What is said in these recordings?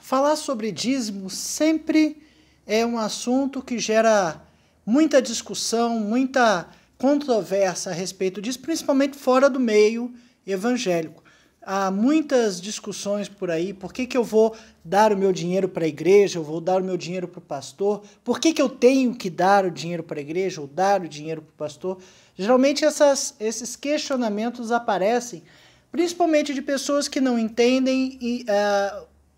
Falar sobre dízimo sempre é um assunto que gera muita discussão, muita controvérsia a respeito disso, principalmente fora do meio evangélico. Há muitas discussões por aí, por que eu vou dar o meu dinheiro para a igreja, eu vou dar o meu dinheiro para o pastor, por que eu tenho que dar o dinheiro para a igreja ou dar o dinheiro para o pastor. Geralmente esses questionamentos aparecem, principalmente de pessoas que não entendem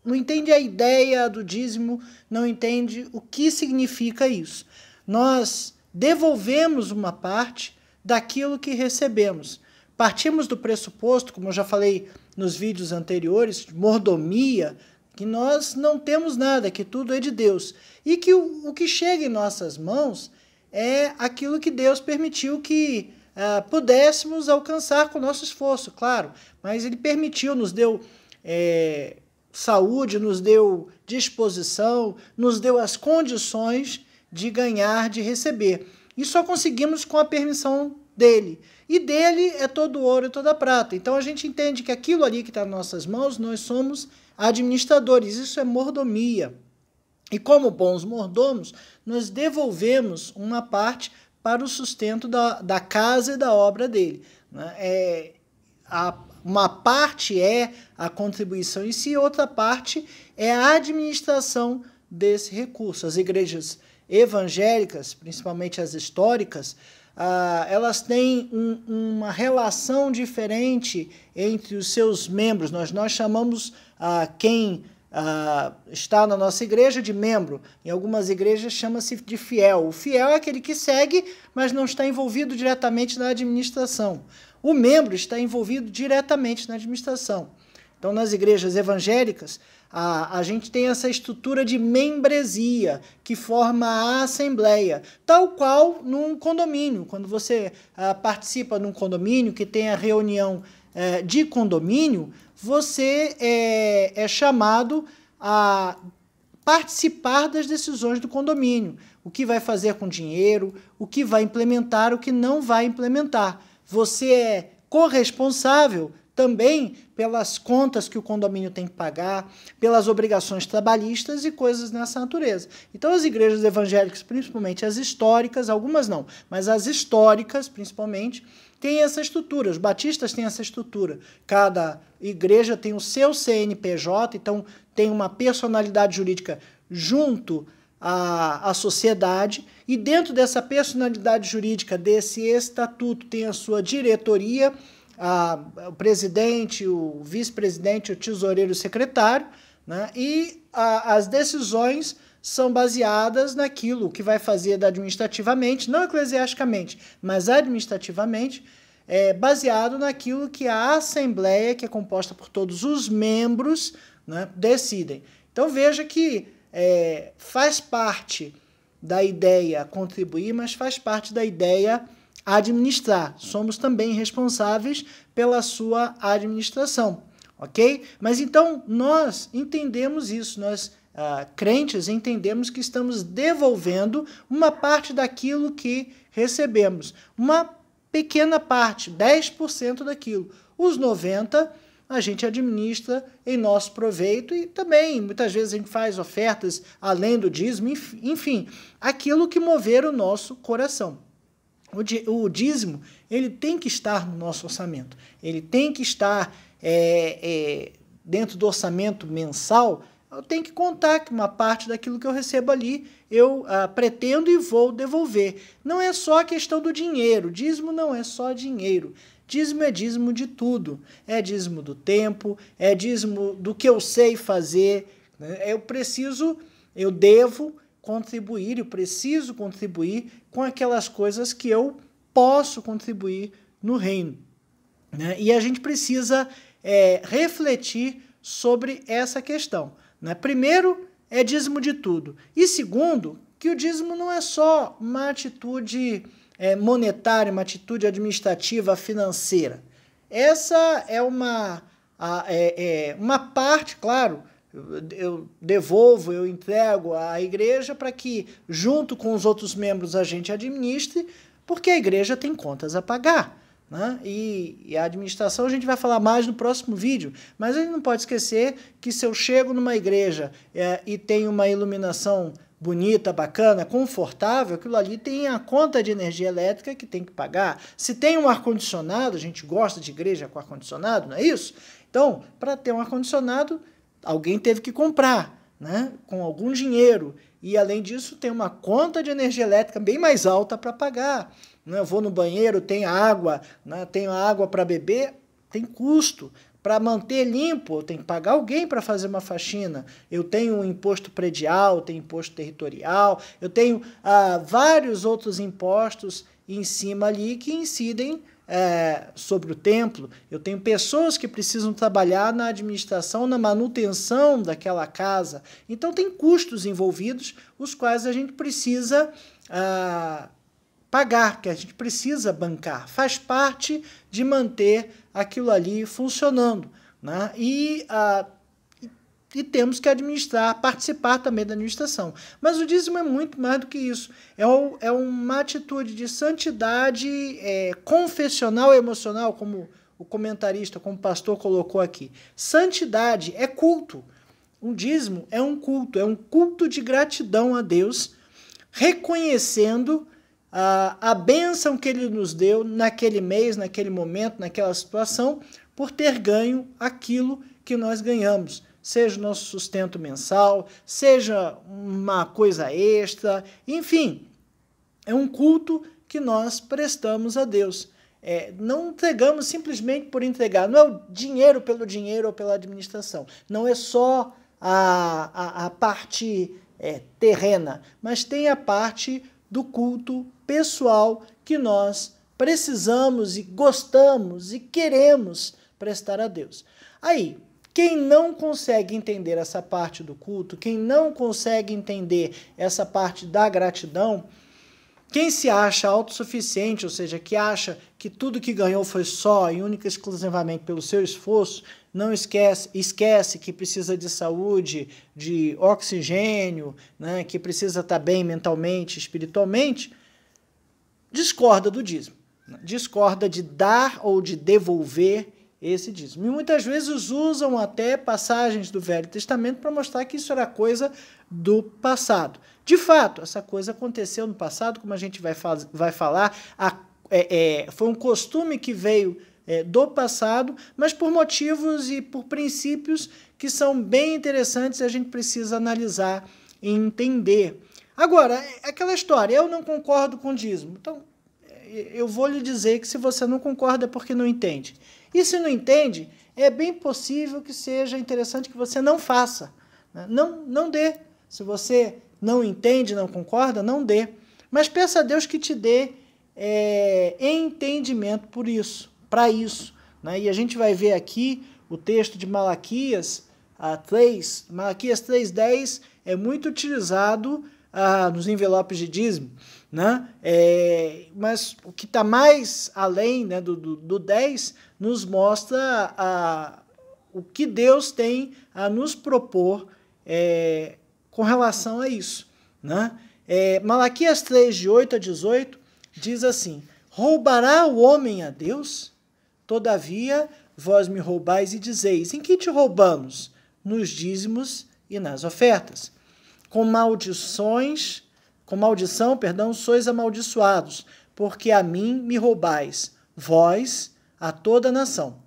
não entende a ideia do dízimo, não entende o que significa isso. Nós devolvemos uma parte daquilo que recebemos. Partimos do pressuposto, como eu já falei nos vídeos anteriores, de mordomia, que nós não temos nada, que tudo é de Deus. E que o que chega em nossas mãos é aquilo que Deus permitiu que pudéssemos alcançar com o nosso esforço, claro. Mas Ele permitiu, nos deu saúde, nos deu disposição, nos deu as condições de ganhar, de receber. E só conseguimos com a permissão dele. E dele é todo ouro e toda prata. Então a gente entende que aquilo ali que está nas nossas mãos, nós somos administradores. Isso é mordomia. E como bons mordomos, nós devolvemos uma parte para o sustento da casa e da obra dele. Uma parte é a contribuição em si, outra parte é a administração desse recurso. As igrejas evangélicas, principalmente as históricas, elas têm uma relação diferente entre os seus membros. Nós chamamos quem está na nossa igreja de membro. Em algumas igrejas chama-se de fiel. O fiel é aquele que segue, mas não está envolvido diretamente na administração. O membro está envolvido diretamente na administração. Então, nas igrejas evangélicas, a gente tem essa estrutura de membresia, que forma a assembleia, tal qual num condomínio. Quando você participa num condomínio, que tem a reunião de condomínio, você é chamado a participar das decisões do condomínio. O que vai fazer com o dinheiro, o que vai implementar, o que não vai implementar. Você é corresponsável também pelas contas que o condomínio tem que pagar, pelas obrigações trabalhistas e coisas nessa natureza. Então, as igrejas evangélicas, principalmente as históricas, algumas não, mas as históricas, principalmente, têm essa estrutura. Os batistas têm essa estrutura. Cada igreja tem o seu CNPJ, então tem uma personalidade jurídica junto à sociedade, e dentro dessa personalidade jurídica, desse estatuto, tem a sua diretoria, o presidente, o vice-presidente, o tesoureiro e o secretário, né? E as decisões são baseadas naquilo que vai fazer administrativamente, não eclesiasticamente, mas administrativamente, baseado naquilo que a Assembleia, que é composta por todos os membros, né, decidem. Então veja que faz parte da ideia contribuir, mas faz parte da ideia administrar. Somos também responsáveis pela sua administração, ok? Mas então nós entendemos isso, nós crentes entendemos que estamos devolvendo uma parte daquilo que recebemos, uma pequena parte, 10% daquilo. Os 90% a gente administra em nosso proveito e também, muitas vezes, a gente faz ofertas além do dízimo, enfim, aquilo que mover o nosso coração. O dízimo, ele tem que estar no nosso orçamento, ele tem que estar dentro do orçamento mensal. Eu tenho que contar que uma parte daquilo que eu recebo ali, eu pretendo e vou devolver. Não é só a questão do dinheiro, dízimo não é só dinheiro. Dízimo é dízimo de tudo, é dízimo do tempo, é dízimo do que eu sei fazer, né? Eu devo contribuir, eu preciso contribuir com aquelas coisas que eu posso contribuir no reino, né? E a gente precisa refletir sobre essa questão, né? Primeiro, é dízimo de tudo. E segundo, que o dízimo não é só uma atitude monetária, uma atitude administrativa, financeira. Essa é uma parte, claro, eu devolvo, eu entrego à igreja para que, junto com os outros membros, a gente administre, porque a igreja tem contas a pagar. né? E a administração a gente vai falar mais no próximo vídeo, mas a gente não pode esquecer que se eu chego numa igreja e tem uma iluminação bonita, bacana, confortável, aquilo ali tem a conta de energia elétrica que tem que pagar. Se tem um ar-condicionado, a gente gosta de igreja com ar-condicionado, não é isso? Então, para ter um ar-condicionado, alguém teve que comprar, né? Com algum dinheiro. E, além disso, tem uma conta de energia elétrica bem mais alta para pagar. Eu vou no banheiro, tem água, né? Tenho água para beber, tem custo. Para manter limpo, eu tenho que pagar alguém para fazer uma faxina. Eu tenho um imposto predial, tenho imposto territorial, eu tenho vários outros impostos em cima ali que incidem sobre o templo. Eu tenho pessoas que precisam trabalhar na administração, na manutenção daquela casa. Então tem custos envolvidos, os quais a gente precisa pagar, que a gente precisa bancar. Faz parte de manter aquilo ali funcionando, né? E temos que administrar, participar também da administração. Mas o dízimo é muito mais do que isso. É uma atitude de santidade confessional e emocional, como o comentarista, como o pastor colocou aqui. Santidade é culto. O dízimo é um culto de gratidão a Deus, reconhecendo a bênção que Ele nos deu naquele mês, naquele momento, naquela situação, por ter ganho aquilo que nós ganhamos. Seja o nosso sustento mensal, seja uma coisa extra, enfim, é um culto que nós prestamos a Deus. Não entregamos simplesmente por entregar, não é o dinheiro pelo dinheiro ou pela administração, não é só a parte terrena, mas tem a parte do culto pessoal que nós precisamos e gostamos e queremos prestar a Deus. Aí, quem não consegue entender essa parte do culto, quem não consegue entender essa parte da gratidão, quem se acha autossuficiente, ou seja, que acha que tudo que ganhou foi só e única e exclusivamente pelo seu esforço, não esquece que precisa de saúde, de oxigênio, né, que precisa estar bem mentalmente, espiritualmente, discorda do dízimo, discorda de dar ou de devolver esse dízimo. E muitas vezes usam até passagens do Velho Testamento para mostrar que isso era coisa do passado. De fato, essa coisa aconteceu no passado, como a gente vai falar, foi um costume que veio do passado, mas por motivos e por princípios que são bem interessantes e a gente precisa analisar e entender. Agora, aquela história, eu não concordo com o dízimo. Então, eu vou lhe dizer que se você não concorda é porque não entende. E se não entende, é bem possível que seja interessante que você não faça. Né? Não dê. Se você não entende, não concorda, não dê. Mas peça a Deus que te dê entendimento para isso. Né? E a gente vai ver aqui o texto de Malaquias 3. Malaquias 3:10 é muito utilizado nos envelopes de dízimo. Né? Mas o que está mais além, né, do 10 nos mostra o que Deus tem a nos propor com relação a isso. Né? Malaquias 3, de 8 a 18, diz assim: roubará o homem a Deus? Todavia, vós me roubais e dizeis: em que te roubamos? Nos dízimos e nas ofertas. Com maldição, sois amaldiçoados, porque a mim me roubais, vós, a toda a nação.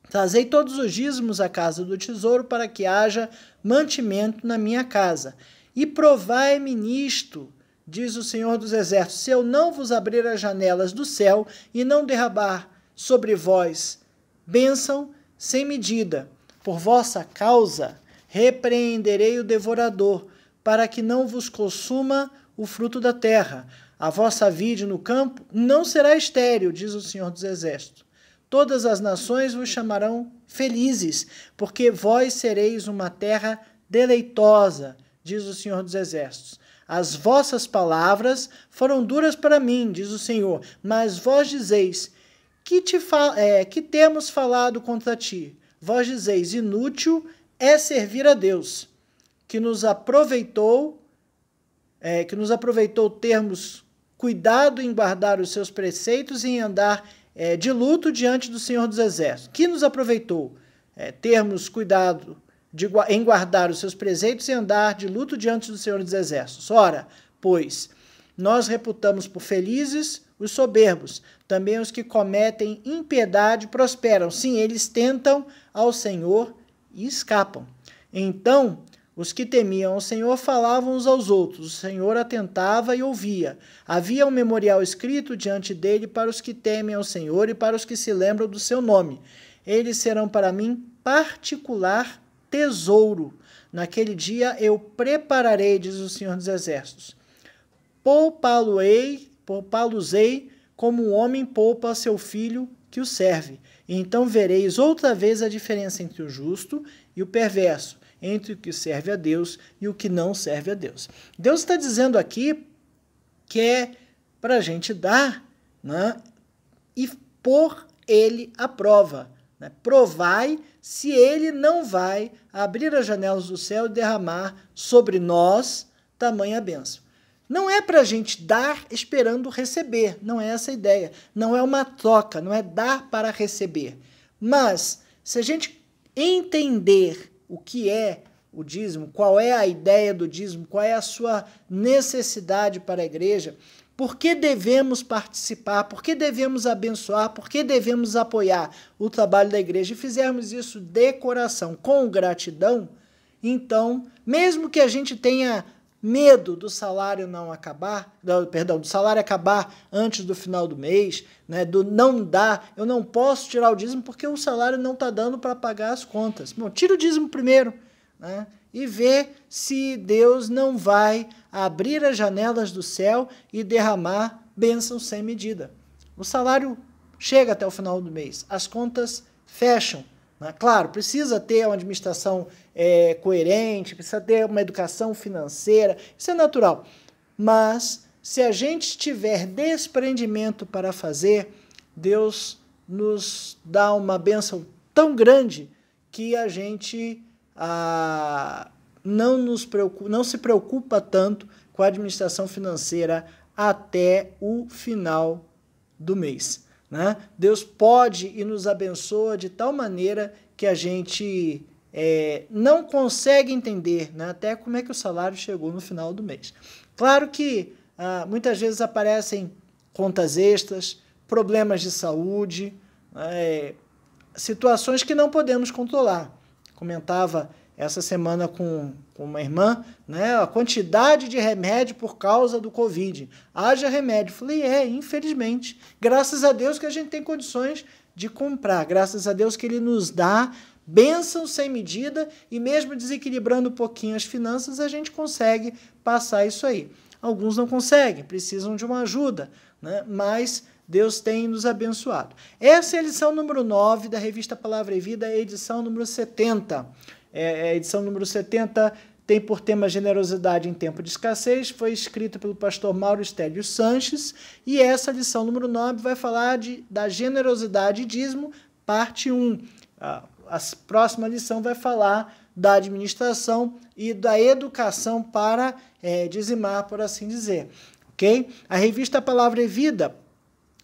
Trazei todos os dízimos à casa do tesouro, para que haja mantimento na minha casa. E provai-me nisto, diz o Senhor dos Exércitos, se eu não vos abrir as janelas do céu e não derramar sobre vós bênção sem medida. Por vossa causa repreenderei o devorador, para que não vos consuma o fruto da terra. A vossa vide no campo não será estéril, diz o Senhor dos Exércitos. Todas as nações vos chamarão felizes, porque vós sereis uma terra deleitosa, diz o Senhor dos Exércitos. As vossas palavras foram duras para mim, diz o Senhor, mas vós dizeis, que temos falado contra ti? Vós dizeis, inútil é servir a Deus, que nos aproveitou termos cuidado em guardar os seus preceitos e em andar de luto diante do Senhor dos Exércitos. Que nos aproveitou termos cuidado em guardar os seus preceitos e andar de luto diante do Senhor dos Exércitos. Ora, pois, nós reputamos por felizes os soberbos, também os que cometem impiedade prosperam. Sim, eles tentam ao Senhor e escapam. Então, os que temiam ao Senhor falavam uns aos outros, o Senhor atentava e ouvia. Havia um memorial escrito diante dele para os que temem ao Senhor e para os que se lembram do seu nome. Eles serão para mim particular tesouro. Naquele dia eu prepararei, diz o Senhor dos Exércitos. Poupá-lo-ei como um homem poupa seu filho que o serve. E então vereis outra vez a diferença entre o justo e o perverso, entre o que serve a Deus e o que não serve a Deus. Deus está dizendo aqui que é para a gente dar, né, e pôr ele à prova. Né? Provai se ele não vai abrir as janelas do céu e derramar sobre nós tamanha bênção. Não é para a gente dar esperando receber, não é essa a ideia. Não é uma troca, não é dar para receber. Mas, se a gente entender o que é o dízimo, qual é a ideia do dízimo, qual é a sua necessidade para a igreja, por que devemos participar, por que devemos abençoar, por que devemos apoiar o trabalho da igreja e fizermos isso de coração, com gratidão, então, mesmo que a gente tenha medo do salário não acabar, do salário acabar antes do final do mês, né, do não dar, eu não posso tirar o dízimo porque o salário não está dando para pagar as contas. Bom, tira o dízimo primeiro, né, e vê se Deus não vai abrir as janelas do céu e derramar bênçãos sem medida. O salário chega até o final do mês, as contas fecham. Claro, precisa ter uma administração coerente, precisa ter uma educação financeira, isso é natural. Mas, se a gente tiver desprendimento para fazer, Deus nos dá uma bênção tão grande que a gente não se preocupa tanto com a administração financeira até o final do mês. Né? Deus pode e nos abençoa de tal maneira que a gente não consegue entender, né, até como é que o salário chegou no final do mês. Claro que muitas vezes aparecem contas extras, problemas de saúde, situações que não podemos controlar. Comentava essa semana com uma irmã, né, a quantidade de remédio por causa do Covid. Haja remédio. Falei, infelizmente. Graças a Deus que a gente tem condições de comprar. Graças a Deus que Ele nos dá bênçãos sem medida e mesmo desequilibrando um pouquinho as finanças, a gente consegue passar isso aí. Alguns não conseguem, precisam de uma ajuda, né, mas Deus tem nos abençoado. Essa é a lição número 9 da revista Palavra e Vida, edição número 70. A edição número 70 tem por tema Generosidade em Tempo de Escassez, foi escrita pelo pastor Mauro Estélio Sanches, e essa lição número 9 vai falar da generosidade e dízimo, parte 1. A próxima lição vai falar da administração e da educação para dizimar, por assim dizer. Okay? A revista Palavra e Vida,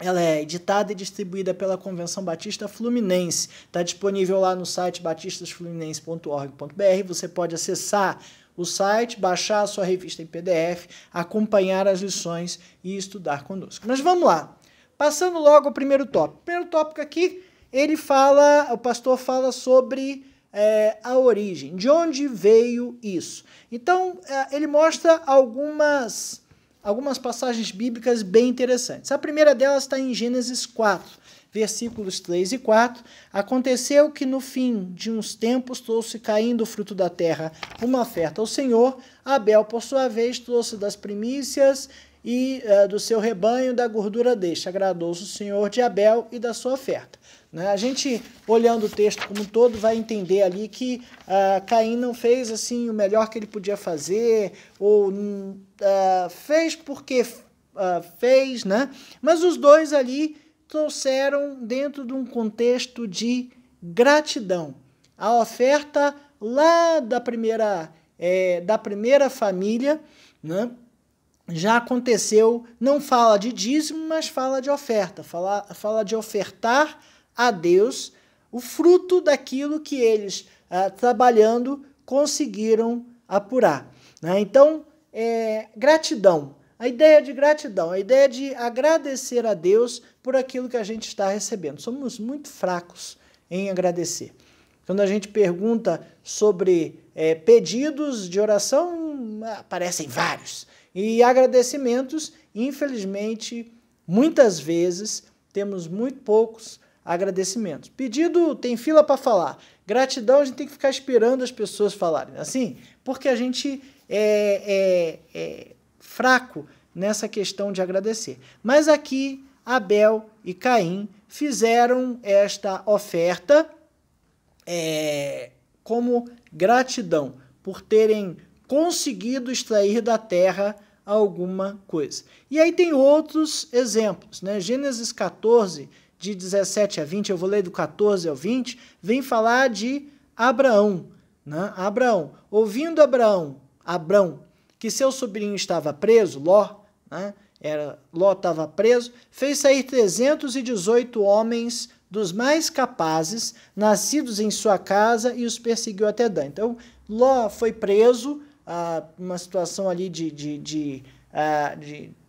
ela é editada e distribuída pela Convenção Batista Fluminense. Está disponível lá no site batistasfluminense.org.br. Você pode acessar o site, baixar a sua revista em PDF, acompanhar as lições e estudar conosco. Mas vamos lá. Passando logo ao primeiro tópico. O primeiro tópico aqui, o pastor fala sobre a origem. De onde veio isso? Então, ele mostra algumas passagens bíblicas bem interessantes. A primeira delas está em Gênesis 4, versículos 3 e 4. Aconteceu que no fim de uns tempos trouxe caindo o fruto da terra uma oferta ao Senhor. Abel, por sua vez, trouxe das primícias e do seu rebanho da gordura deste. Agradou-se o Senhor de Abel e da sua oferta. Né? A gente, olhando o texto como um todo, vai entender ali que Caim não fez assim o melhor que ele podia fazer, ou fez porque fez, né? Mas os dois ali trouxeram dentro de um contexto de gratidão. A oferta lá da primeira família, né? já aconteceu, não fala de dízimo, mas fala de oferta, fala de ofertar a Deus o fruto daquilo que eles, trabalhando, conseguiram apurar. Né? Então, gratidão, a ideia de gratidão, a ideia de agradecer a Deus por aquilo que a gente está recebendo. Somos muito fracos em agradecer. Quando a gente pergunta sobre pedidos de oração, aparecem vários. E agradecimentos, infelizmente, muitas vezes, temos muito poucos agradecimentos. Pedido tem fila para falar. Gratidão, a gente tem que ficar esperando as pessoas falarem. Assim, porque a gente é fraco nessa questão de agradecer. Mas aqui, Abel e Caim fizeram esta oferta como gratidão por terem conseguido extrair da terra alguma coisa. E aí tem outros exemplos, né? Gênesis 14, de 17 a 20, eu vou ler do 14 ao 20, vem falar de Abraão. Né? Abraão, ouvindo Abrão, que seu sobrinho estava preso, Ló, né? Ló estava preso, fez sair 318 homens dos mais capazes, nascidos em sua casa, e os perseguiu até Dan. Então, Ló foi preso, uma situação ali de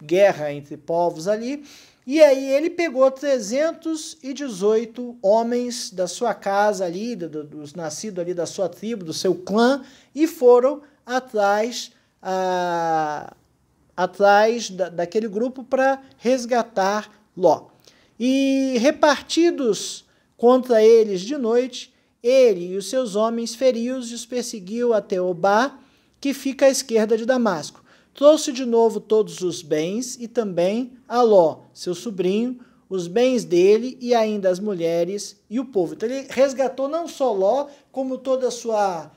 guerra entre povos ali, e aí ele pegou 318 homens da sua casa ali, dos nascidos ali da sua tribo, do seu clã, e foram atrás daquele grupo para resgatar Ló. E repartidos contra eles de noite, ele e os seus homens feriu-os e os perseguiu até Obá, que fica à esquerda de Damasco. Trouxe de novo todos os bens e também a Ló, seu sobrinho, os bens dele e ainda as mulheres e o povo. Então ele resgatou não só Ló, como toda a sua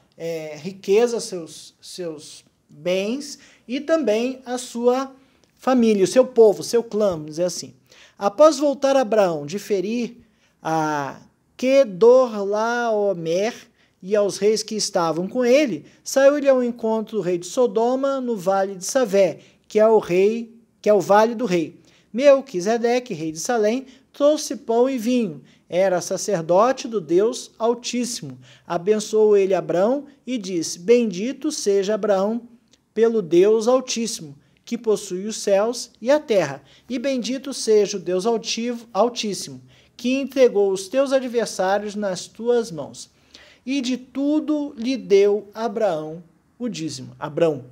riqueza, seus bens e também a sua família, o seu povo, o seu clã, vamos dizer assim. Após voltar Abraão de ferir a Quedorlaomer e aos reis que estavam com ele, saiu-lhe ao encontro o rei de Sodoma no vale de Savé, que é o vale do rei. Melquisedeque, rei de Salém, trouxe pão e vinho. Era sacerdote do Deus Altíssimo. Abençoou ele Abrão e disse: Bendito seja Abraão pelo Deus Altíssimo, que possui os céus e a terra, e bendito seja o Deus Altíssimo, que entregou os teus adversários nas tuas mãos. E de tudo lhe deu Abraão o dízimo. Abrão,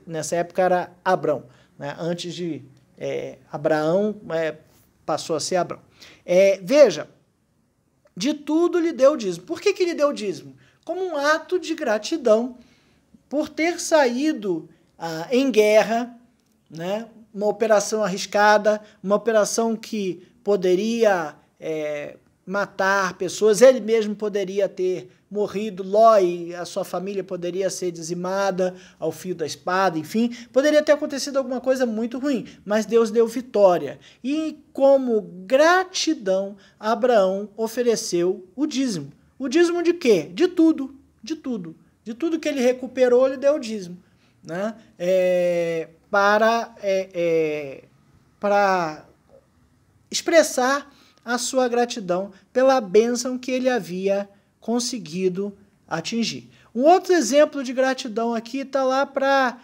nessa época era Abrão, né? Antes de Abraão, passou a ser Abrão. Veja, de tudo lhe deu o dízimo. Por que lhe deu o dízimo? Como um ato de gratidão por ter saído em guerra, né? Uma operação arriscada, uma operação que poderia matar pessoas, ele mesmo poderia ter morrido, Ló e a sua família poderia ser dizimada ao fio da espada, enfim, poderia ter acontecido alguma coisa muito ruim, mas Deus deu vitória. E como gratidão, Abraão ofereceu o dízimo. O dízimo de quê? De tudo, de tudo. De tudo que ele recuperou, ele deu o dízimo, né? Para expressar a sua gratidão pela bênção que ele havia conseguido atingir. Um outro exemplo de gratidão aqui está lá para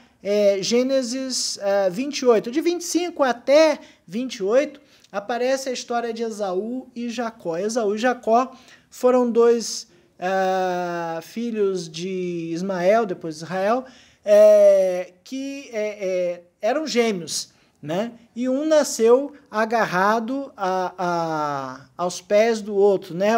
Gênesis 28. De 25 até 28, aparece a história de Esaú e Jacó. Esaú e Jacó foram dois filhos de Ismael, depois de Israel, que eram gêmeos, né? E um nasceu agarrado aos pés do outro, né?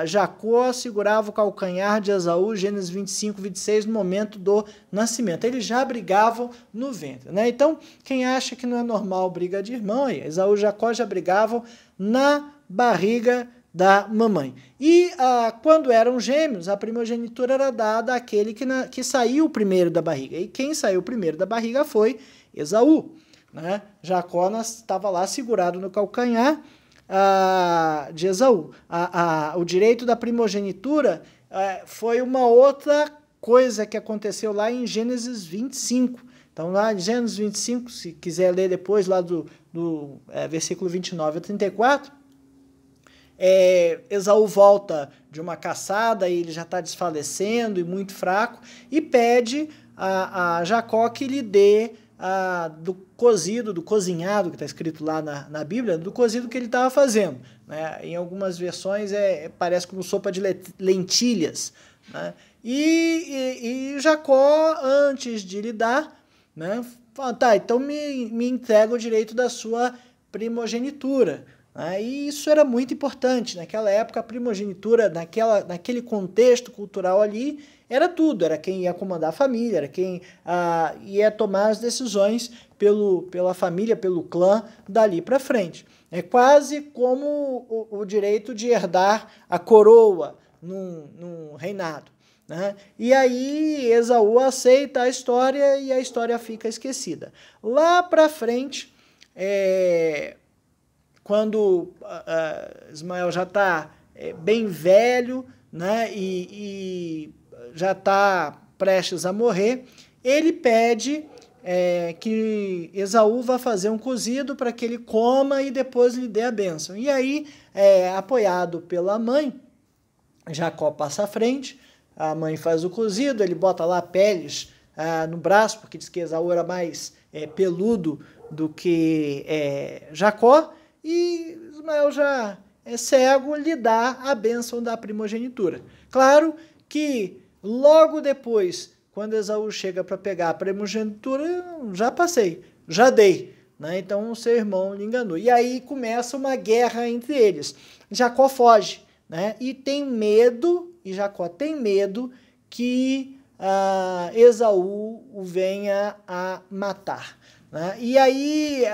Jacó segurava o calcanhar de Esaú, Gênesis 25, 26, no momento do nascimento. Eles já brigavam no ventre, né? Então, quem acha que não é normal briga de irmão, Esaú e Jacó já brigavam na barriga da mamãe. E quando eram gêmeos, a primogenitura era dada àquele que saiu primeiro da barriga. E quem saiu primeiro da barriga foi Esaú, né? Jacó estava lá segurado no calcanhar de Esaú. O direito da primogenitura foi uma outra coisa que aconteceu lá em Gênesis 25. Então, lá em Gênesis 25, se quiser ler depois, lá do versículo 29 a 34, Esaú volta de uma caçada e ele já está desfalecendo e muito fraco, e pede a Jacó que lhe dê do cozido, do cozinhado, que está escrito lá na Bíblia, do cozido que ele estava fazendo. Né? Em algumas versões parece como sopa de lentilhas. Né? E Jacó, antes de lhe dar, né, fala, tá, então me entrega o direito da sua primogenitura. E isso era muito importante. Naquela época, a primogenitura, naquele contexto cultural ali, era tudo. Era quem ia comandar a família, era quem ia tomar as decisões pela família, pelo clã, dali para frente. É quase como o direito de herdar a coroa num reinado. Né? E aí Esaú aceita a história e a história fica esquecida. Lá para frente, quando Ismael já está bem velho, né, e já está prestes a morrer, ele pede que Esaú vá fazer um cozido para que ele coma e depois lhe dê a bênção. E aí, apoiado pela mãe, Jacó passa à frente, a mãe faz o cozido, ele bota lá peles no braço, porque diz que Esaú era mais peludo do que Jacó, e Ismael já cego, lhe dá a bênção da primogenitura. Claro que logo depois, quando Esaú chega para pegar a primogenitura, já passei, já dei. Né? Então o seu irmão lhe enganou. E aí começa uma guerra entre eles. Jacó foge, né? E Jacó tem medo que Esaú o venha a matar. Né? E aí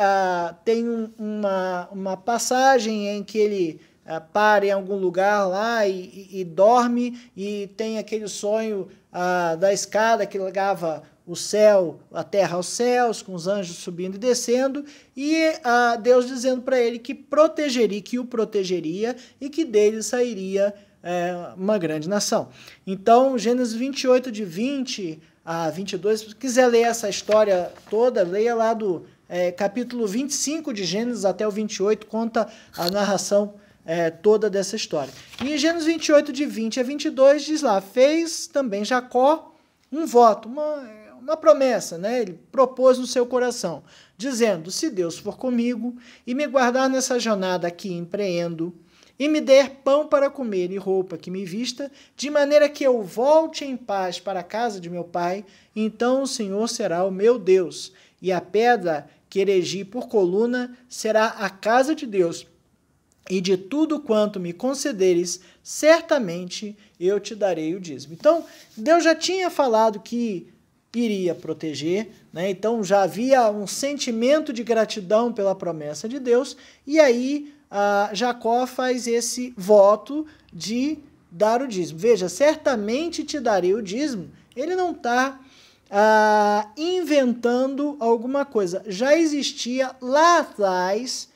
tem uma passagem em que ele para em algum lugar lá e dorme, e tem aquele sonho da escada que ligava a terra aos céus, com os anjos subindo e descendo, e Deus dizendo para ele que o protegeria e que dele sairia uma grande nação. Então, Gênesis 28, de 20 a 22, se quiser ler essa história toda, leia lá do capítulo 25 de Gênesis até o 28, conta a narração toda dessa história. E em Gênesis 28, de 20 a 22, diz lá, fez também Jacó um voto, uma promessa, né? Ele propôs no seu coração, dizendo, se Deus for comigo e me guardar nessa jornada que empreendo, e me der pão para comer e roupa que me vista, de maneira que eu volte em paz para a casa de meu pai, então o Senhor será o meu Deus, e a pedra que erigi por coluna será a casa de Deus, e de tudo quanto me concederes, certamente eu te darei o dízimo. Então, Deus já tinha falado que iria proteger, né? Então já havia um sentimento de gratidão pela promessa de Deus, e aí Jacó faz esse voto de dar o dízimo. Veja, certamente te darei o dízimo. Ele não está inventando alguma coisa. Já existia lá atrás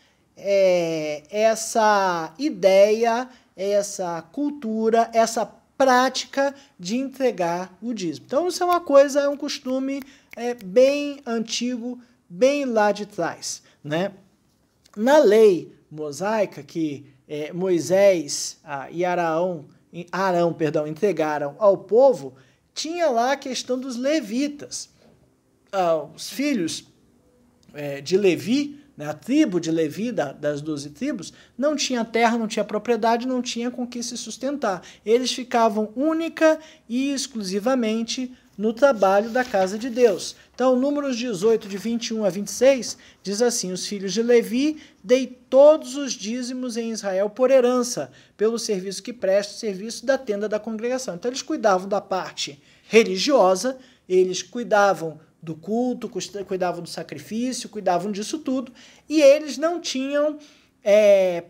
essa ideia, essa cultura, essa prática de entregar o dízimo. Então isso é um costume bem antigo, bem lá de trás. Né? Na lei mosaica que Moisés e Arão entregaram ao povo, tinha lá a questão dos levitas. Os filhos de Levi, né, a tribo de Levi, das 12 tribos, não tinha terra, não tinha propriedade, não tinha com que se sustentar. Eles ficavam única e exclusivamente no trabalho da casa de Deus. Então, Números 18, de 21 a 26, diz assim, os filhos de Levi, dei todos os dízimos em Israel por herança, pelo serviço que presta, o serviço da tenda da congregação. Então, eles cuidavam da parte religiosa, eles cuidavam do culto, cuidavam do sacrifício, cuidavam disso tudo, e eles não tinham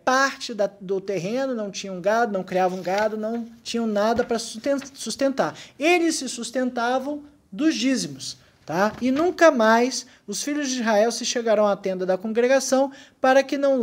parte do terreno, não tinham gado, não criavam gado, não tinham nada para sustentar. Eles se sustentavam dos dízimos, tá? E nunca mais os filhos de Israel se chegarão à tenda da congregação para que não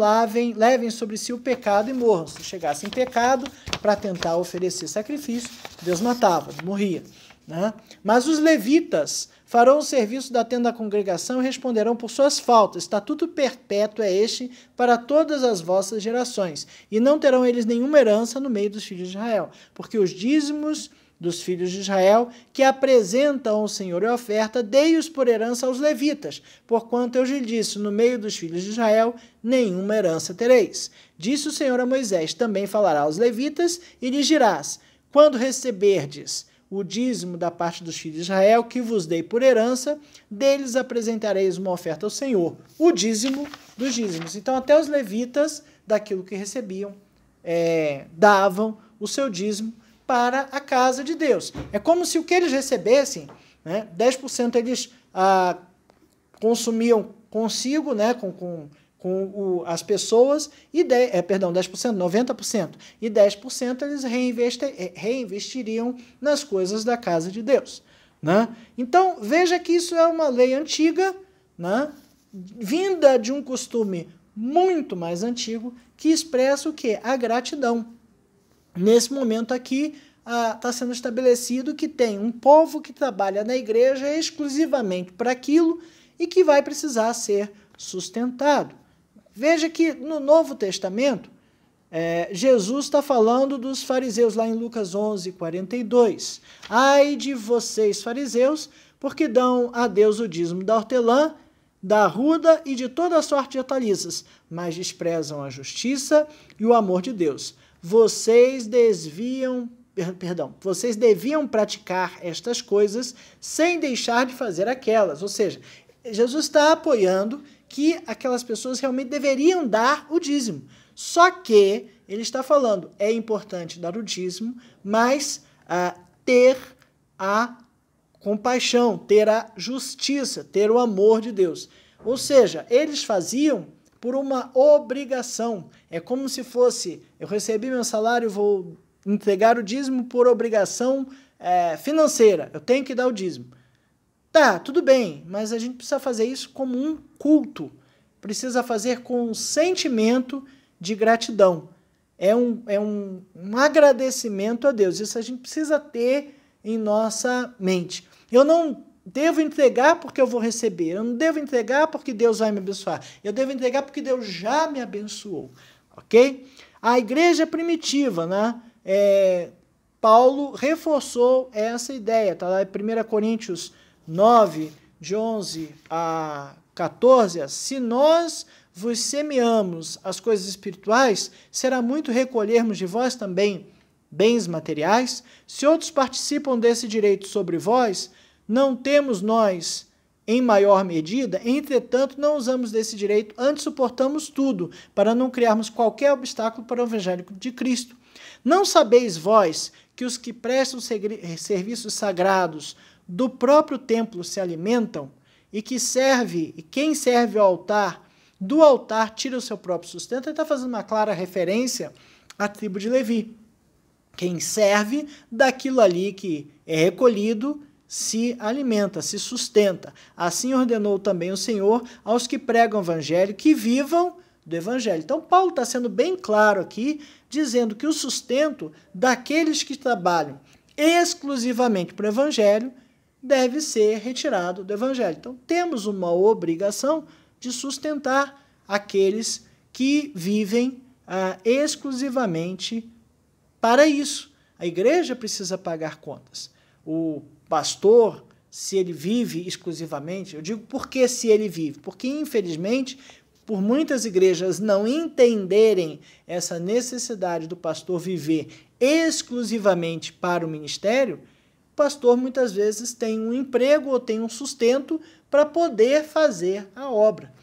levem sobre si o pecado e morram. Se chegassem em pecado para tentar oferecer sacrifício, Deus matava, morria. né? Mas os levitas farão o serviço da tenda da congregação e responderão por suas faltas. Estatuto perpétuo é este para todas as vossas gerações. E não terão eles nenhuma herança no meio dos filhos de Israel, porque os dízimos dos filhos de Israel, que apresentam ao Senhor a oferta, dei-os por herança aos levitas, porquanto eu lhe disse, no meio dos filhos de Israel, nenhuma herança tereis. Disse o Senhor a Moisés, também falará aos levitas, e lhes dirás, quando receberdes o dízimo da parte dos filhos de Israel, que vos dei por herança, deles apresentareis uma oferta ao Senhor, o dízimo dos dízimos. Então, até os levitas, daquilo que recebiam, davam o seu dízimo para a casa de Deus. É como se o que eles recebessem, né, 10% eles consumiam consigo, né, com as pessoas, e 10%, 90%, e 10% eles reinvestiriam nas coisas da casa de Deus. Né? Então, veja que isso é uma lei antiga, né, vinda de um costume muito mais antigo, que expressa o quê? A gratidão. Nesse momento aqui, está sendo estabelecido que tem um povo que trabalha na igreja exclusivamente para aquilo e que vai precisar ser sustentado. Veja que no Novo Testamento, Jesus está falando dos fariseus, lá em Lucas 11, 42. Ai de vocês, fariseus, porque dão a Deus o dízimo da hortelã, da arruda e de toda a sorte de hortaliças, mas desprezam a justiça e o amor de Deus. Vocês deviam praticar estas coisas sem deixar de fazer aquelas. Ou seja, Jesus está apoiando que aquelas pessoas realmente deveriam dar o dízimo. Só que ele está falando, é importante dar o dízimo, mas ter a compaixão, ter a justiça, ter o amor de Deus. Ou seja, eles faziam por uma obrigação. É como se fosse, eu recebi meu salário, vou entregar o dízimo por obrigação financeira, eu tenho que dar o dízimo. Tá, tudo bem, mas a gente precisa fazer isso como um culto, precisa fazer com um sentimento de gratidão. É um agradecimento a Deus, isso a gente precisa ter em nossa mente. Eu não devo entregar porque eu vou receber, eu não devo entregar porque Deus vai me abençoar, eu devo entregar porque Deus já me abençoou, ok? A igreja primitiva, né? Paulo reforçou essa ideia, está lá em 1 Coríntios 9, de 11 a 14, se nós vos semeamos as coisas espirituais, será muito recolhermos de vós também bens materiais? Se outros participam desse direito sobre vós, não temos nós em maior medida? Entretanto, não usamos desse direito, antes suportamos tudo, para não criarmos qualquer obstáculo para o evangelho de Cristo. Não sabeis vós que os que prestam serviços sagrados do próprio templo se alimentam, e quem serve ao altar, do altar tira o seu próprio sustento? Ele está fazendo uma clara referência à tribo de Levi. Quem serve daquilo ali que é recolhido se alimenta, se sustenta. Assim ordenou também o Senhor aos que pregam o evangelho que vivam do evangelho. Então Paulo está sendo bem claro aqui, dizendo que o sustento daqueles que trabalham exclusivamente para o evangelho deve ser retirado do evangelho. Então temos uma obrigação de sustentar aqueles que vivem exclusivamente para isso. A igreja precisa pagar contas. O pastor, se ele vive exclusivamente, eu digo por que se ele vive? Porque, infelizmente, por muitas igrejas não entenderem essa necessidade do pastor viver exclusivamente para o ministério, o pastor muitas vezes tem um emprego ou tem um sustento para poder fazer a obra.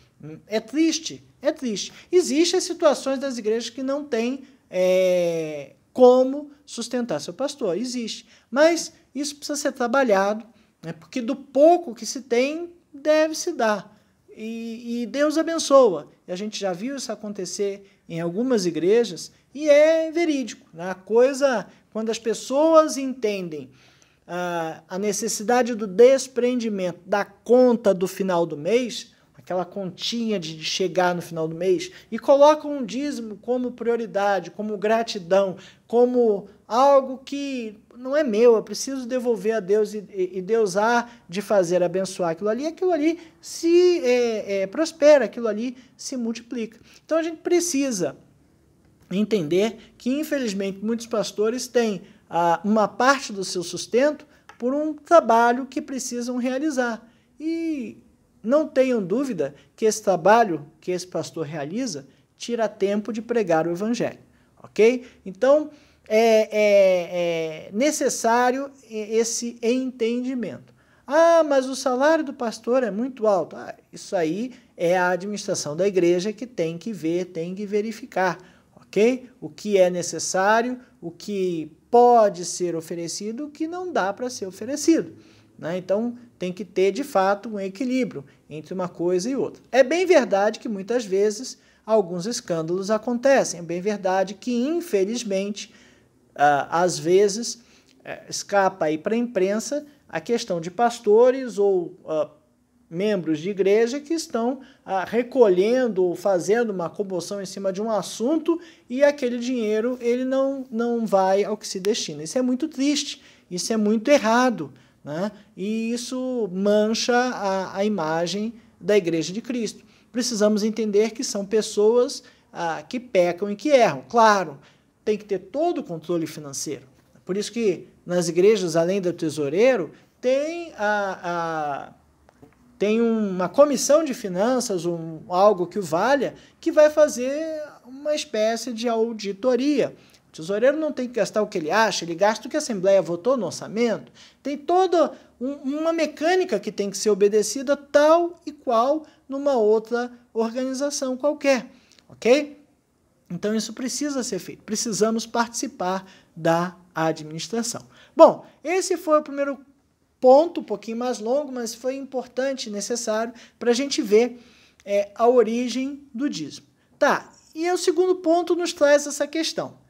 É triste, é triste. Existem situações das igrejas que não têm como sustentar seu pastor, existe. Mas isso precisa ser trabalhado, né, porque do pouco que se tem, deve se dar. E Deus abençoa. E a gente já viu isso acontecer em algumas igrejas e é verídico. Né? A coisa, quando as pessoas entendem a necessidade do desprendimento da conta do final do mês, aquela continha de chegar no final do mês, e colocam um dízimo como prioridade, como gratidão, como algo que não é meu, eu preciso devolver a Deus e Deus há de fazer abençoar aquilo ali se prospera, aquilo ali se multiplica. Então a gente precisa entender que, infelizmente, muitos pastores têm uma parte do seu sustento por um trabalho que precisam realizar. E não tenham dúvida que esse trabalho que esse pastor realiza tira tempo de pregar o evangelho, ok? Então, é necessário esse entendimento. Ah, mas o salário do pastor é muito alto. Isso aí é a administração da igreja que tem que ver, tem que verificar, ok? O que é necessário, o que pode ser oferecido, o que não dá para ser oferecido, né? Então, tem que ter, de fato, um equilíbrio entre uma coisa e outra. É bem verdade que, muitas vezes, alguns escândalos acontecem. É bem verdade que, infelizmente, às vezes, escapa aí para a imprensa a questão de pastores ou membros de igreja que estão recolhendo ou fazendo uma comoção em cima de um assunto e aquele dinheiro ele não vai ao que se destina. Isso é muito triste, isso é muito errado, né? E isso mancha a imagem da Igreja de Cristo. Precisamos entender que são pessoas que pecam e que erram. Claro, tem que ter todo o controle financeiro. Por isso que nas igrejas, além do tesoureiro, tem uma comissão de finanças, algo que o valha, que vai fazer uma espécie de auditoria. O tesoureiro não tem que gastar o que ele acha, ele gasta o que a Assembleia votou no orçamento. Tem toda uma mecânica que tem que ser obedecida tal e qual numa outra organização qualquer, ok? Então isso precisa ser feito, precisamos participar da administração. Bom, esse foi o primeiro ponto, um pouquinho mais longo, mas foi importante e necessário para a gente ver a origem do dízimo. Tá, e o segundo ponto nos traz essa questão.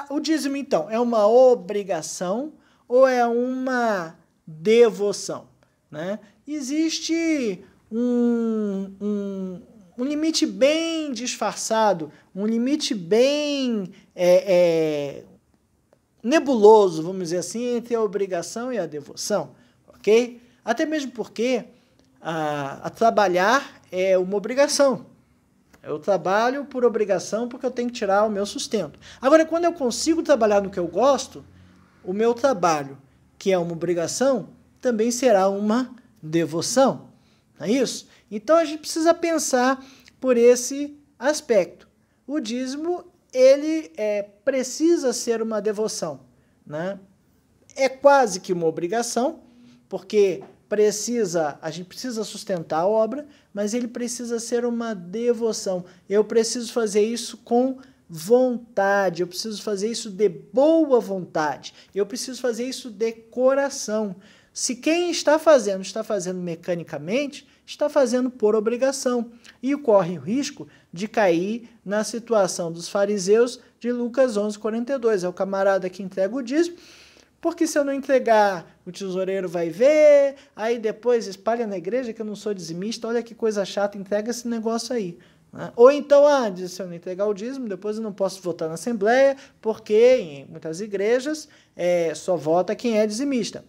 O dízimo, então, é uma obrigação ou é uma devoção, né? Existe um limite bem disfarçado, um limite bem nebuloso, vamos dizer assim, entre a obrigação e a devoção, ok? Até mesmo porque trabalhar é uma obrigação. Eu trabalho por obrigação porque eu tenho que tirar o meu sustento. Agora, quando eu consigo trabalhar no que eu gosto, o meu trabalho, que é uma obrigação, também será uma devoção. Não é isso? Então, a gente precisa pensar por esse aspecto. O dízimo, ele precisa ser uma devoção, né? É quase que uma obrigação, porque a gente precisa sustentar a obra, mas ele precisa ser uma devoção. Eu preciso fazer isso com vontade, eu preciso fazer isso de boa vontade, eu preciso fazer isso de coração. Se quem está fazendo mecanicamente, está fazendo por obrigação e corre o risco de cair na situação dos fariseus de Lucas 11:42. É o camarada que entrega o dízimo, porque se eu não entregar, o tesoureiro vai ver, aí depois espalha na igreja que eu não sou dizimista, olha que coisa chata, entrega esse negócio aí. Né? Ou então, se eu não entregar o dízimo, depois eu não posso votar na Assembleia, porque em muitas igrejas só vota quem é dizimista.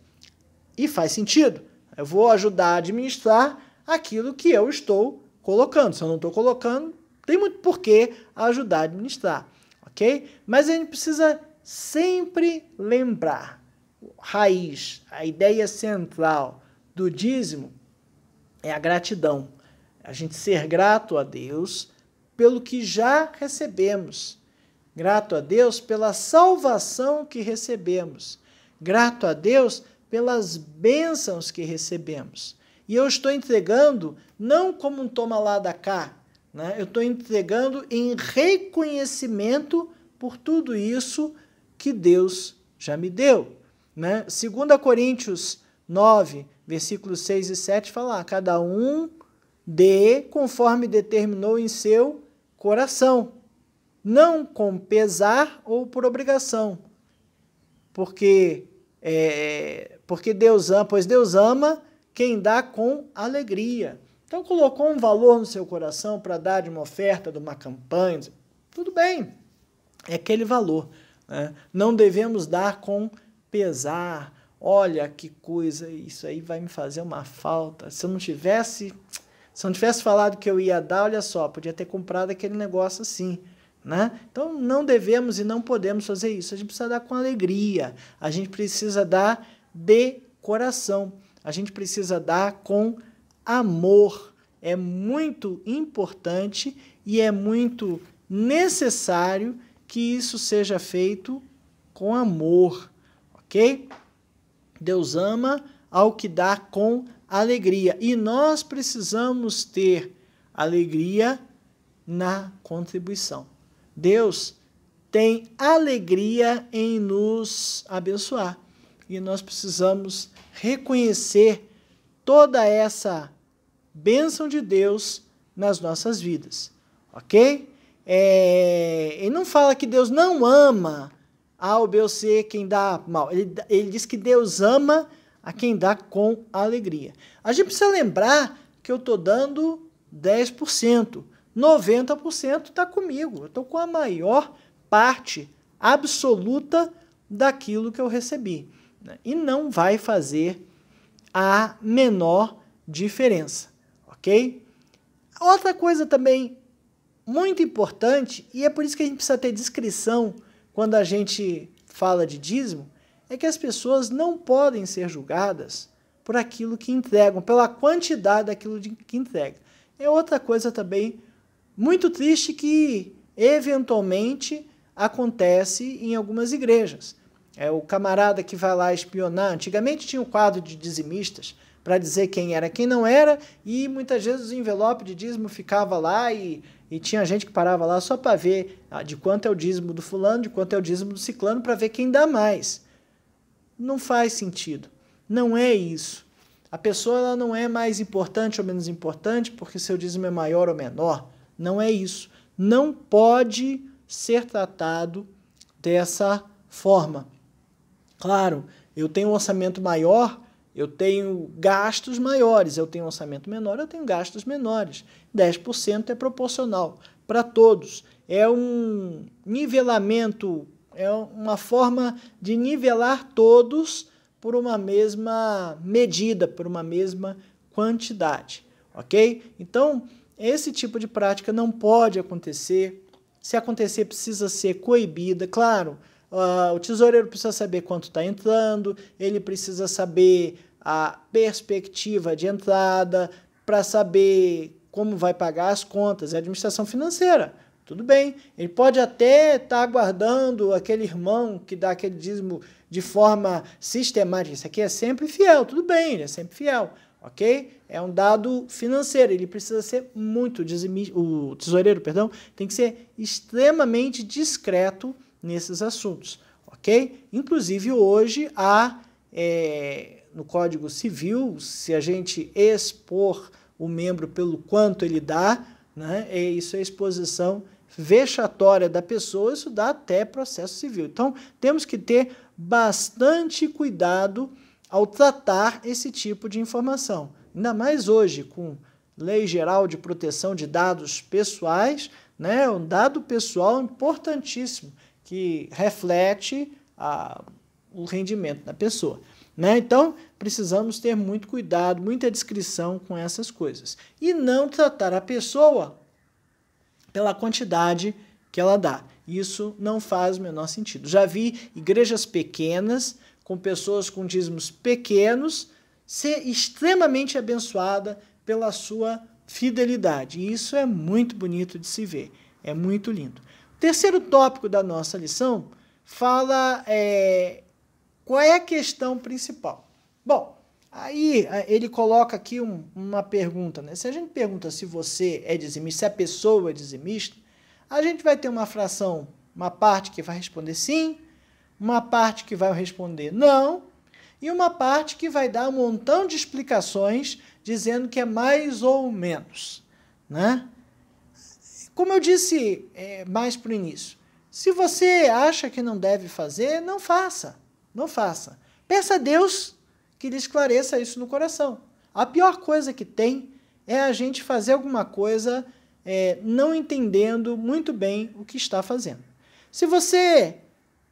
E faz sentido. Eu vou ajudar a administrar aquilo que eu estou colocando. Se eu não estou colocando, tem muito porquê ajudar a administrar, ok? Mas a gente precisa sempre lembrar, a ideia central do dízimo é a gratidão. A gente ser grato a Deus pelo que já recebemos. Grato a Deus pela salvação que recebemos. Grato a Deus pelas bênçãos que recebemos. E eu estou entregando não como um toma lá da cá, né? Eu estou entregando em reconhecimento por tudo isso que Deus já me deu. Né? 2 Coríntios 9, versículos 6 e 7, fala: cada um dê conforme determinou em seu coração, não com pesar ou por obrigação, porque Deus ama quem dá com alegria. Então, colocou um valor no seu coração para dar de uma oferta, de uma campanha, tudo bem, é aquele valor. Né? Não devemos dar com pesar, olha que coisa, isso aí vai me fazer uma falta. Se eu não tivesse falado que eu ia dar, olha só, podia ter comprado aquele negócio assim, né? Então, não devemos e não podemos fazer isso. A gente precisa dar com alegria, a gente precisa dar de coração, a gente precisa dar com amor. É muito importante e é muito necessário que isso seja feito com amor, ok? Deus ama ao que dá com alegria. E nós precisamos ter alegria na contribuição. Deus tem alegria em nos abençoar. E nós precisamos reconhecer toda essa bênção de Deus nas nossas vidas. Ok? Ele não fala que Deus não ama A ou B ou C quem dá mal. Ele diz que Deus ama a quem dá com alegria. A gente precisa lembrar que eu estou dando 10%. 90% está comigo. Eu estou com a maior parte absoluta daquilo que eu recebi. Né? E não vai fazer a menor diferença. Ok? Outra coisa também muito importante, e é por isso que a gente precisa ter discrição quando a gente fala de dízimo, é que as pessoas não podem ser julgadas por aquilo que entregam, pela quantidade daquilo que entrega. É outra coisa também muito triste que, eventualmente, acontece em algumas igrejas. É o camarada que vai lá espionar. Antigamente tinha um quadro de dizimistas para dizer quem era, quem não era, e muitas vezes o envelope de dízimo ficava lá e tinha gente que parava lá só para ver de quanto é o dízimo do fulano, de quanto é o dízimo do ciclano, para ver quem dá mais. Não faz sentido. Não é isso. A pessoa ela não é mais importante ou menos importante porque seu dízimo é maior ou menor. Não é isso. Não pode ser tratado dessa forma. Claro, eu tenho um orçamento maior, eu tenho gastos maiores, eu tenho um orçamento menor, eu tenho gastos menores. 10% é proporcional para todos. É um nivelamento, é uma forma de nivelar todos por uma mesma medida, por uma mesma quantidade, ok? Então, esse tipo de prática não pode acontecer. Se acontecer, precisa ser coibida. Claro, o tesoureiro precisa saber quanto está entrando, ele precisa saber a perspectiva de entrada, para saber como vai pagar as contas, é administração financeira. Tudo bem, ele pode até estar aguardando aquele irmão que dá aquele dízimo de forma sistemática. Isso aqui é sempre fiel, tudo bem, ele é sempre fiel, ok? É um dado financeiro, ele precisa ser muito dizimista, o tesoureiro, perdão, tem que ser extremamente discreto nesses assuntos, ok? Inclusive hoje há, no Código Civil, se a gente expor o membro pelo quanto ele dá, né, isso é exposição vexatória da pessoa, isso dá até processo civil. Então, temos que ter bastante cuidado ao tratar esse tipo de informação. Ainda mais hoje, com Lei Geral de Proteção de Dados Pessoais, né, um dado pessoal importantíssimo, que reflete o rendimento da pessoa. Né? Então, precisamos ter muito cuidado, muita discrição com essas coisas. E não tratar a pessoa pela quantidade que ela dá. Isso não faz o menor sentido. Já vi igrejas pequenas, com pessoas com dízimos pequenos, ser extremamente abençoada pela sua fidelidade. E isso é muito bonito de se ver. É muito lindo. O terceiro tópico da nossa lição fala... qual é a questão principal? Bom, aí ele coloca aqui uma pergunta, né? Se a gente pergunta se você é dizimista, se a pessoa é dizimista, a gente vai ter uma fração, uma parte que vai responder sim, uma parte que vai responder não, e uma parte que vai dar um montão de explicações dizendo que é mais ou menos, né? Como eu disse mais para o início, se você acha que não deve fazer, não faça. Não faça. Peça a Deus que lhe esclareça isso no coração. A pior coisa que tem é a gente fazer alguma coisa não entendendo muito bem o que está fazendo. Se você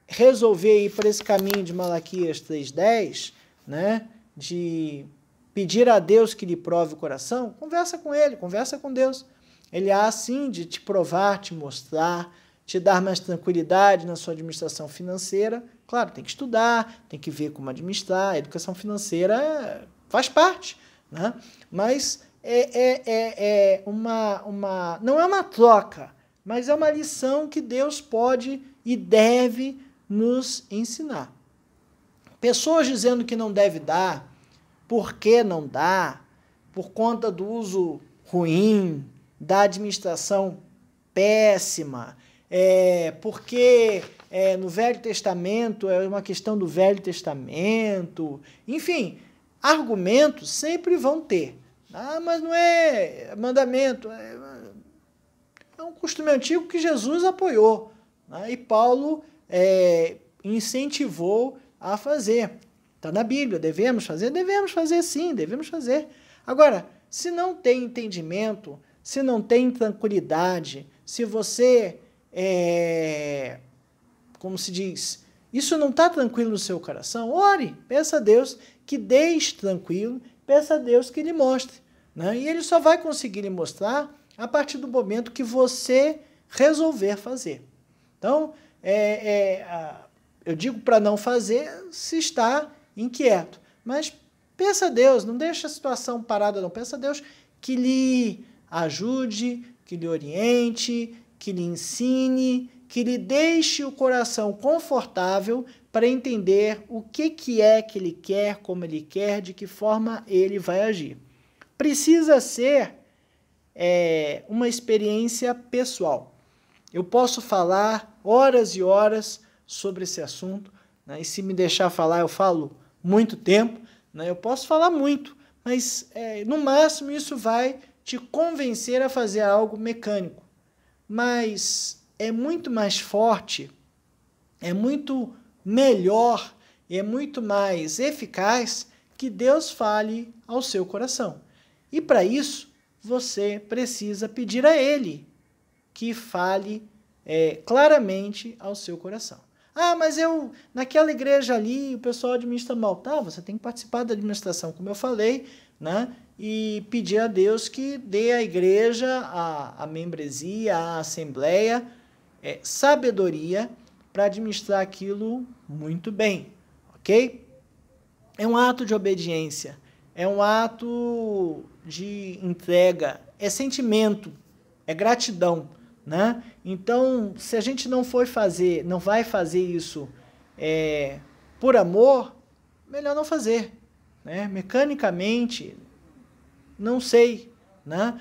resolver ir por esse caminho de Malaquias 3:10, né, de pedir a Deus que lhe prove o coração, conversa com ele, conversa com Deus. Ele há, sim, de te provar, te mostrar, te dar mais tranquilidade na sua administração financeira. Claro, tem que estudar, tem que ver como administrar, a educação financeira faz parte, né? Mas não é uma troca, mas é uma lição que Deus pode e deve nos ensinar. Pessoas dizendo que não deve dar, por que não dá, por conta do uso ruim, da administração péssima, porque no Velho Testamento é uma questão do Velho Testamento, enfim, argumentos sempre vão ter. Ah, mas não é mandamento, é um costume antigo que Jesus apoiou, né? E Paulo incentivou a fazer. Está na Bíblia, devemos fazer? Devemos fazer sim, devemos fazer. Agora, se não tem entendimento, se não tem tranquilidade, se você, como se diz, isso não está tranquilo no seu coração, ore, peça a Deus que deixe tranquilo, peça a Deus que lhe mostre, né? E ele só vai conseguir lhe mostrar a partir do momento que você resolver fazer. Então, eu digo para não fazer se está inquieto, mas peça a Deus, não deixa a situação parada não, peça a Deus que lhe ajude, que lhe oriente, que lhe ensine, que lhe deixe o coração confortável para entender o que é que ele quer, como ele quer, de que forma ele vai agir. Precisa ser uma experiência pessoal. Eu posso falar horas e horas sobre esse assunto, né? E se me deixar falar, eu falo muito tempo, né? Eu posso falar muito, mas no máximo isso vai te convencer a fazer algo mecânico. Mas é muito mais forte, é muito melhor, é muito mais eficaz que Deus fale ao seu coração. E para isso, você precisa pedir a Ele que fale claramente ao seu coração. Ah, mas naquela igreja ali, o pessoal administra mal. Tá, você tem que participar da administração, como eu falei, né? E pedir a Deus que dê à igreja, à membresia, à assembleia, sabedoria para administrar aquilo muito bem, ok? É um ato de obediência, é um ato de entrega, é sentimento, é gratidão, né? Então, se a gente não vai fazer isso por amor, melhor não fazer, né? Mecanicamente, não sei, né?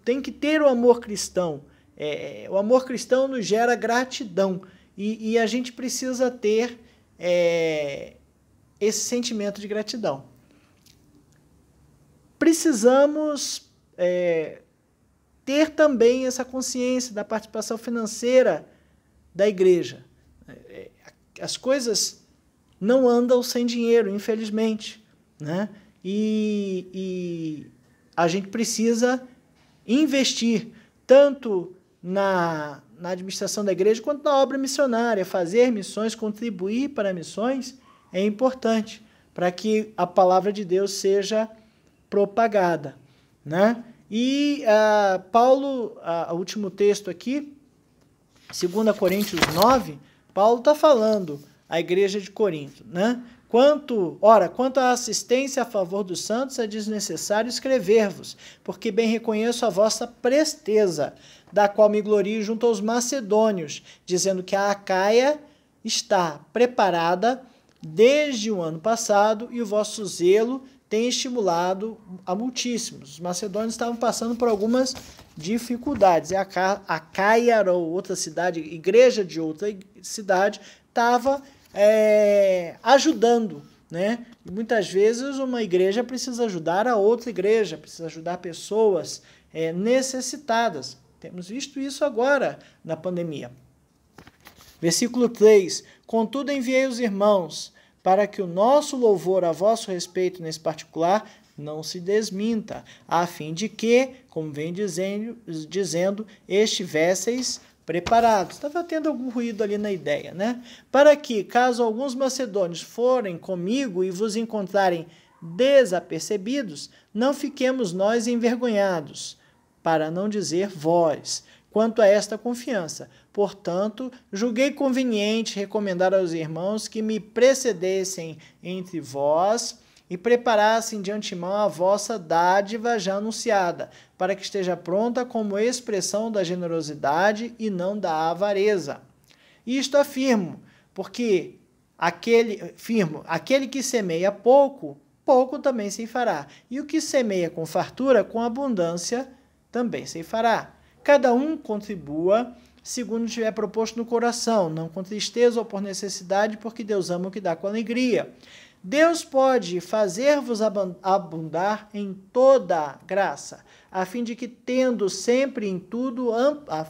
Tem que ter o amor cristão. O amor cristão nos gera gratidão e a gente precisa ter esse sentimento de gratidão. Precisamos ter também essa consciência da participação financeira da igreja. As coisas não andam sem dinheiro, infelizmente, né? E a gente precisa investir tanto na administração da igreja quanto na obra missionária. Fazer missões, contribuir para missões é importante para que a palavra de Deus seja propagada, né? E Paulo, o último texto aqui, 2 Coríntios 9, Paulo está falando à igreja de Corinto, né? Quanto à assistência a favor dos santos, é desnecessário escrever-vos, porque bem reconheço a vossa presteza, da qual me glorio junto aos macedônios, dizendo que a Acaia está preparada desde o ano passado e o vosso zelo tem estimulado a muitíssimos. Os macedônios estavam passando por algumas dificuldades. A Acaia, ou outra cidade, igreja de outra cidade, estava ajudando, né? E muitas vezes uma igreja precisa ajudar a outra igreja, precisa ajudar pessoas necessitadas. Temos visto isso agora na pandemia. Versículo 3. Contudo, enviei os irmãos, para que o nosso louvor a vosso respeito nesse particular não se desminta, a fim de que, como vem dizendo, estivesseis preparados. Estava tendo algum ruído ali na ideia, né? Para que, caso alguns macedônios forem comigo e vos encontrarem desapercebidos, não fiquemos nós envergonhados, para não dizer vós, quanto a esta confiança. Portanto, julguei conveniente recomendar aos irmãos que me precedessem entre vós e preparassem de antemão a vossa dádiva já anunciada, para que esteja pronta como expressão da generosidade e não da avareza. Isto afirmo, porque aquele que semeia pouco, pouco também se fará, e o que semeia com fartura, com abundância, também se fará. Cada um contribua segundo tiver proposto no coração, não com tristeza ou por necessidade, porque Deus ama o que dá com alegria. Deus pode fazer-vos abundar em toda graça, a fim de que, tendo sempre em tudo ampla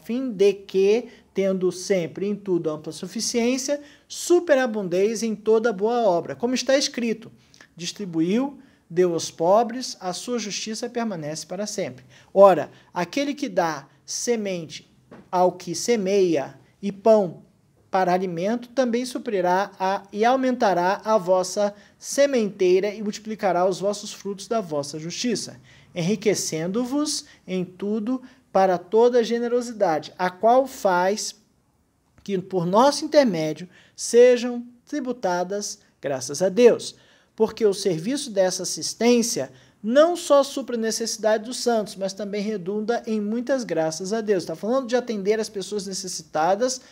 suficiência, superabundeis em toda boa obra. Como está escrito, distribuiu, deu aos pobres, a sua justiça permanece para sempre. Ora, aquele que dá semente ao que semeia e pão para alimento, também suprirá e aumentará a vossa sementeira e multiplicará os vossos frutos da vossa justiça, enriquecendo-vos em tudo para toda generosidade, a qual faz que, por nosso intermédio, sejam tributadas graças a Deus. Porque o serviço dessa assistência não só supre a necessidade dos santos, mas também redunda em muitas graças a Deus. Está falando de atender as pessoas necessitadas,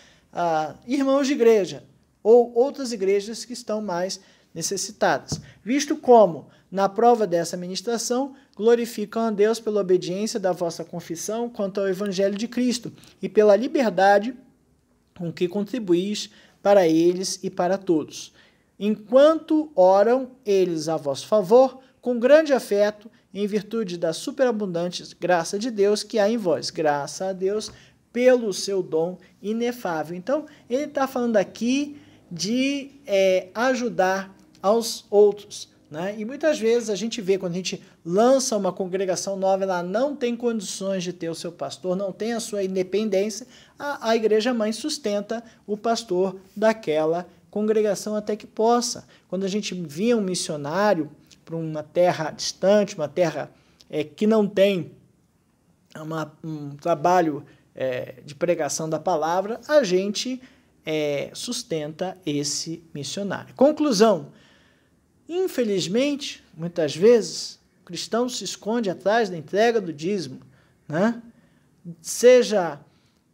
irmãos de igreja, ou outras igrejas que estão mais necessitadas. Visto como, na prova dessa ministração, glorificam a Deus pela obediência da vossa confissão quanto ao Evangelho de Cristo e pela liberdade com que contribuís para eles e para todos. Enquanto oram eles a vosso favor, com grande afeto, em virtude da superabundante graça de Deus que há em vós. Graça a Deus pelo seu dom inefável. Então, ele está falando aqui de ajudar aos outros, né? E muitas vezes a gente vê, quando a gente lança uma congregação nova, ela não tem condições de ter o seu pastor, não tem a sua independência, a igreja mãe sustenta o pastor daquela congregação até que possa. Quando a gente via um missionário para uma terra distante, uma terra que não tem um trabalho de pregação da palavra, a gente sustenta esse missionário. Conclusão: infelizmente, muitas vezes, o cristão se esconde atrás da entrega do dízimo, né? Seja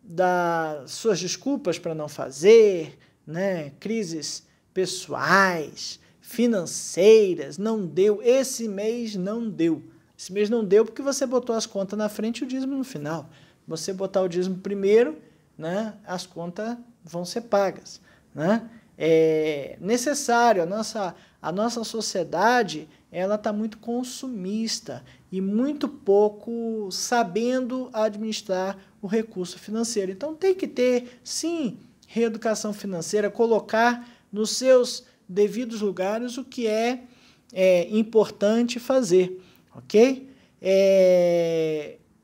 das suas desculpas para não fazer, né? Crises pessoais, financeiras, não deu, esse mês não deu. Esse mês não deu porque você botou as contas na frente e o dízimo no final. Você botar o dízimo primeiro, né, as contas vão ser pagas, né? É necessário, a nossa sociedade, ela está muito consumista e muito pouco sabendo administrar o recurso financeiro. Então tem que ter, sim, reeducação financeira, colocar nos seus devidos lugares o que é importante fazer, ok?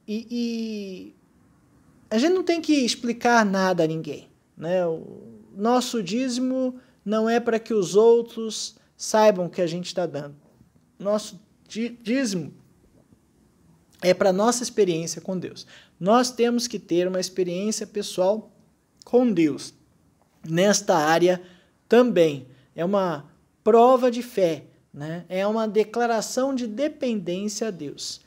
E a gente não tem que explicar nada a ninguém, né? O nosso dízimo não é para que os outros saibam que a gente está dando. Nosso dízimo é para nossa experiência com Deus. Nós temos que ter uma experiência pessoal com Deus. Nesta área também é uma prova de fé, né? É uma declaração de dependência a Deus.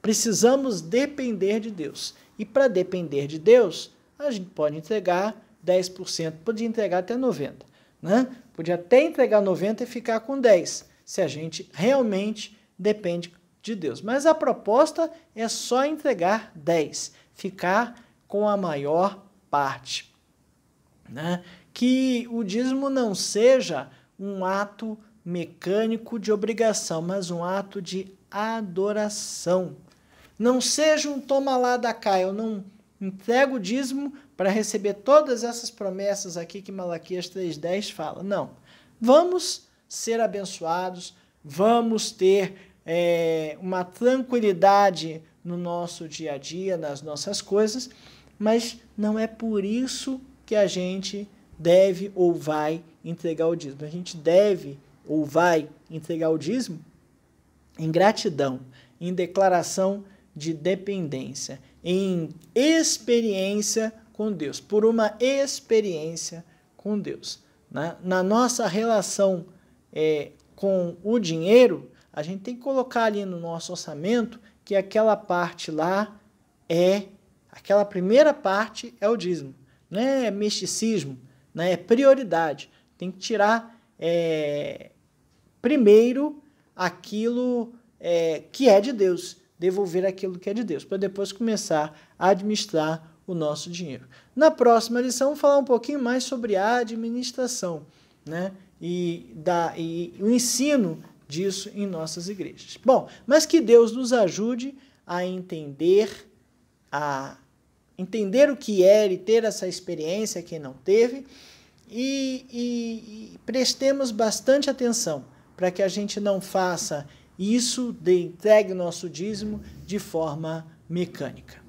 Precisamos depender de Deus. E para depender de Deus, a gente pode entregar 10%, pode entregar até 90%. Né? Pode até entregar 90% e ficar com 10%, se a gente realmente depende de Deus. Mas a proposta é só entregar 10%, ficar com a maior parte. Né? Que o dízimo não seja um ato mecânico de obrigação, mas um ato de adoração. Não seja um toma lá da cá, eu não entrego o dízimo para receber todas essas promessas aqui que Malaquias 3,10 fala. Não. Vamos ser abençoados, vamos ter uma tranquilidade no nosso dia a dia, nas nossas coisas, mas não é por isso que a gente deve ou vai entregar o dízimo. A gente deve ou vai entregar o dízimo em gratidão, em declaração de dependência, em experiência com Deus, por uma experiência com Deus. Na nossa relação com o dinheiro, a gente tem que colocar ali no nosso orçamento que aquela parte lá aquela primeira parte é o dízimo, não é misticismo, não é prioridade. Tem que tirar primeiro aquilo que é de Deus, devolver aquilo que é de Deus, para depois começar a administrar o nosso dinheiro. Na próxima lição, vamos falar um pouquinho mais sobre a administração, né? E o ensino disso em nossas igrejas. Bom, mas que Deus nos ajude a entender o que é e ter essa experiência, quem não teve, e prestemos bastante atenção para que a gente não faça isso, entregue nosso dízimo de forma mecânica.